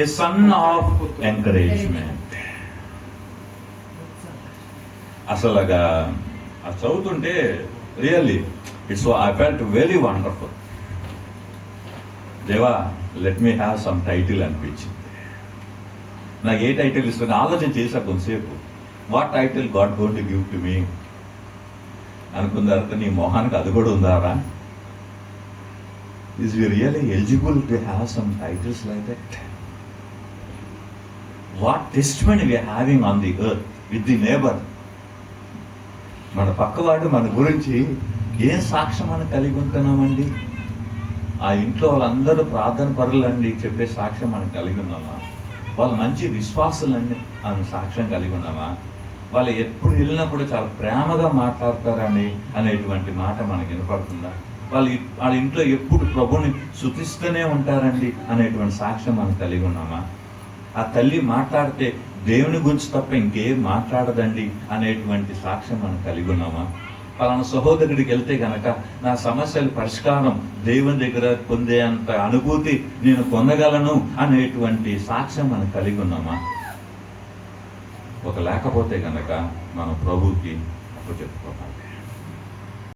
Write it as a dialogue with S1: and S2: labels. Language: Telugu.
S1: A son of encouragement. అసలుగా అది చదువుతుంటే really I felt very wonderful. దేవా, let me have some title అనిపించింది. నాకు ఏ టైటిల్ ఇస్తుంది ఆలోచన చేశా కొంతసేపు. What title God going to give to me అనుకున్న తర్వాత నీ మొహానికి అది కూడా ఉందారా? Is we really eligible to have some titles like that? What testimony we are having on the earth with the neighbour. మన పక్కవాడు మన గురించి ఏం సాక్ష్యం మనం కలిగి ఉంటున్నామండి? ఆ ఇంట్లో వాళ్ళందరూ ప్రార్థన పరులండి చెప్పే సాక్ష్యం మనం కలిగి ఉన్నామా? వాళ్ళు మంచి విశ్వాసులండి అని సాక్ష్యం కలిగి ఉన్నామా? వాళ్ళు ఎప్పుడు వెళ్ళినప్పుడు చాలా ప్రేమగా మాట్లాడతారని అనేటువంటి మాట మనకు వినపడుతుందా? వాళ్ళ ఇంట్లో ఎప్పుడు ప్రభుని స్తుతిస్తూనే ఉంటారండి అనేటువంటి సాక్ష్యం మనం కలిగి ఉన్నామా? ఆ తల్లి మాట్లాడితే దేవుని గురించి తప్ప ఇంకేం మాట్లాడదండి అనేటువంటి సాక్ష్యం మనం కలిగి ఉన్నామా? పలానా సహోదరుడికి వెళ్తే గనక నా సమస్యల పరిష్కారం దేవుని దగ్గర పొందే అంత అనుభూతి నేను పొందగలను అనేటువంటి సాక్ష్యం మనం కలిగి ఉన్నామా? ఒక లేకపోతే గనక మనం ప్రభువుకి అప్పు చెప్పుకోవాలి.